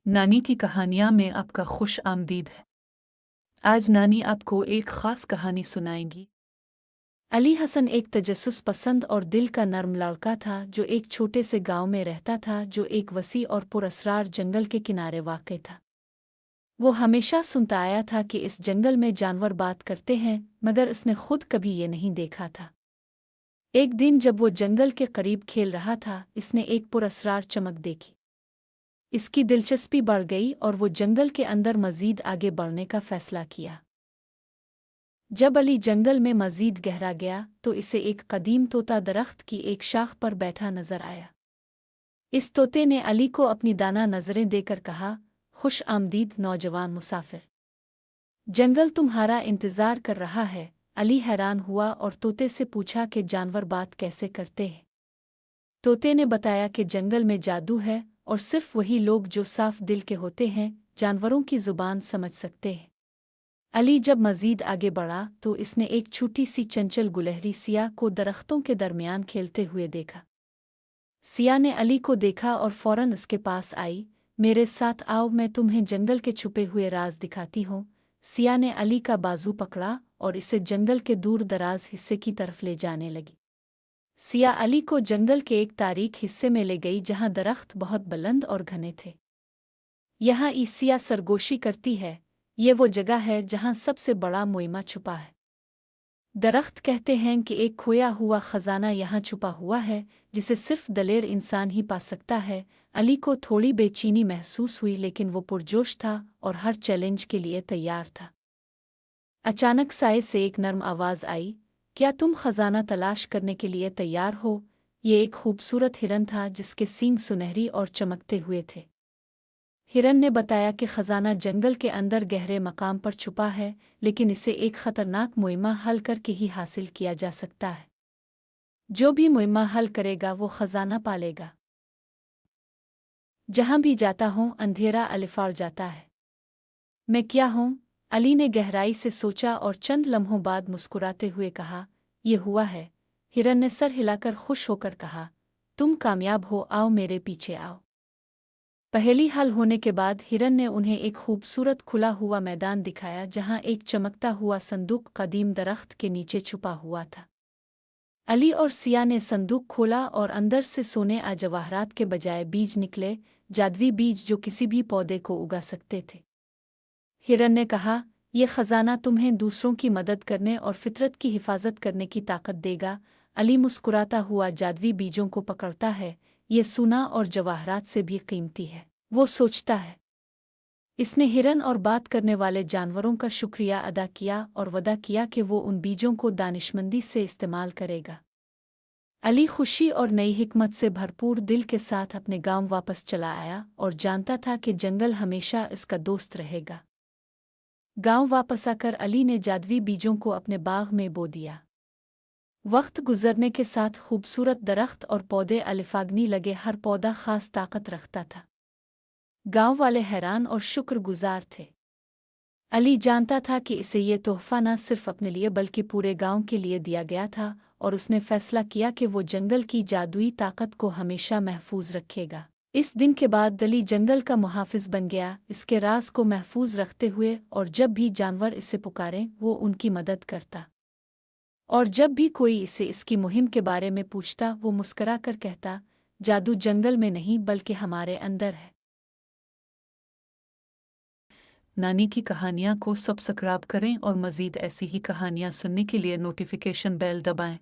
नानी की कहानियाँ में आपका खुश आमदीद है। आज नानी आपको एक ख़ास कहानी सुनाएंगी। अली हसन एक तजस्सुस पसंद और दिल का नर्म लड़का था जो एक छोटे से गांव में रहता था जो एक वसी और पुरअसरार जंगल के किनारे वाक़ था। वो हमेशा सुनता आया था कि इस जंगल में जानवर बात करते हैं, मगर उसने खुद कभी ये नहीं देखा था। एक दिन जब वो जंगल के करीब खेल रहा था, इसने एक पुरअसरार चमक देखी। इसकी दिलचस्पी बढ़ गई और वो जंगल के अंदर मज़ीद आगे बढ़ने का फ़ैसला किया। जब अली जंगल में मज़ीद गहरा गया तो इसे एक कदीम तोता दरख्त की एक शाख पर बैठा नजर आया। इस तोते ने अली को अपनी दाना नज़रें देकर कहा, खुश आमदीद नौजवान मुसाफिर। जंगल तुम्हारा इंतज़ार कर रहा है। अली हैरान हुआ और तोते से पूछा कि जानवर बात कैसे करते हैं। तोते ने बताया कि जंगल में जादू है और सिर्फ वही लोग जो साफ दिल के होते हैं जानवरों की ज़ुबान समझ सकते हैं। अली जब मज़ीद आगे बढ़ा तो इसने एक छोटी सी चंचल गुलहरी सिया को दरख्तों के दरमियान खेलते हुए देखा। सिया ने अली को देखा और फौरन उसके पास आई। मेरे साथ आओ, मैं तुम्हें जंगल के छुपे हुए राज दिखाती हूँ। सिया ने अली का बाजू पकड़ा और इसे जंगल के दूर दराज हिस्से की तरफ ले जाने लगी। सिया अली को जंगल के एक तारीख हिस्से में ले गई जहाँ दरख्त बहुत बुलंद और घने थे। यहाँ सिया सरगोशी करती है, ये वो जगह है जहाँ सबसे बड़ा मुइमा छुपा है। दरख्त कहते हैं कि एक खोया हुआ खजाना यहाँ छुपा हुआ है जिसे सिर्फ दलेर इंसान ही पा सकता है। अली को थोड़ी बेचैनी महसूस हुई, लेकिन वो पुरजोश था और हर चैलेंज के लिए तैयार था। अचानक साए से एक नर्म आवाज़ आई, क्या तुम खजाना तलाश करने के लिए तैयार हो? ये एक खूबसूरत हिरन था जिसके सींग सुनहरी और चमकते हुए थे। हिरन ने बताया कि खजाना जंगल के अंदर गहरे मकाम पर छुपा है, लेकिन इसे एक खतरनाक मुहिमा हल करके ही हासिल किया जा सकता है। जो भी मुहिमा हल करेगा वो खजाना पालेगा। जहां भी जाता हूँ अंधेरा अलिफाड़ जाता है। मैं क्या हूँ? अली ने गहराई से सोचा और चंद लम्हों बाद मुस्कुराते हुए कहा, ये हुआ है। हिरन ने सर हिलाकर खुश होकर कहा, तुम कामयाब हो, आओ मेरे पीछे आओ। पहेली हल होने के बाद हिरन ने उन्हें एक खूबसूरत खुला हुआ मैदान दिखाया जहां एक चमकता हुआ संदूक कदीम दरख्त के नीचे छुपा हुआ था। अली और सिया ने संदूक खोला और अंदर से सोने आ जवाहरात के बजाय बीज निकले, जादुई बीज जो किसी भी पौधे को उगा सकते थे। हिरन ने कहा, यह खजाना तुम्हें दूसरों की मदद करने और फितरत की हिफाजत करने की ताकत देगा। अली मुस्कुराता हुआ जादुई बीजों को पकड़ता है, ये सोना और जवाहरात से भी कीमती है, वो सोचता है। इसने हिरन और बात करने वाले जानवरों का शुक्रिया अदा किया और वदा किया कि वो उन बीजों को दानिशमंदी से इस्तेमाल करेगा। अली खुशी और नई हिकमत से भरपूर दिल के साथ अपने गांव वापस चला आया और जानता था कि जंगल हमेशा इसका दोस्त रहेगा। गांव वापस आकर अली ने जादुई बीजों को अपने बाग में बो दिया। वक्त गुजरने के साथ खूबसूरत दरख्त और पौधे अलिफागनी लगे, हर पौधा खास ताकत रखता था। गांव वाले हैरान और शुक्रगुजार थे। अली जानता था कि इसे ये तोहफा न सिर्फ अपने लिए बल्कि पूरे गांव के लिए दिया गया था, और उसने फैसला किया कि वो जंगल की जादुई ताकत को हमेशा महफूज रखेगा। इस दिन के बाद अली जंगल का मुहाफिज बन गया, इसके राज को महफूज रखते हुए, और जब भी जानवर इसे पुकारें वो उनकी मदद करता। और जब भी कोई इसे इसकी मुहिम के बारे में पूछता वो मुस्करा कर कहता, जादू जंगल में नहीं बल्कि हमारे अंदर है। नानी की कहानियाँ को सब्सक्राइब करें और मज़ीद ऐसी ही कहानियाँ सुनने के लिए नोटिफिकेशन बेल दबाएं।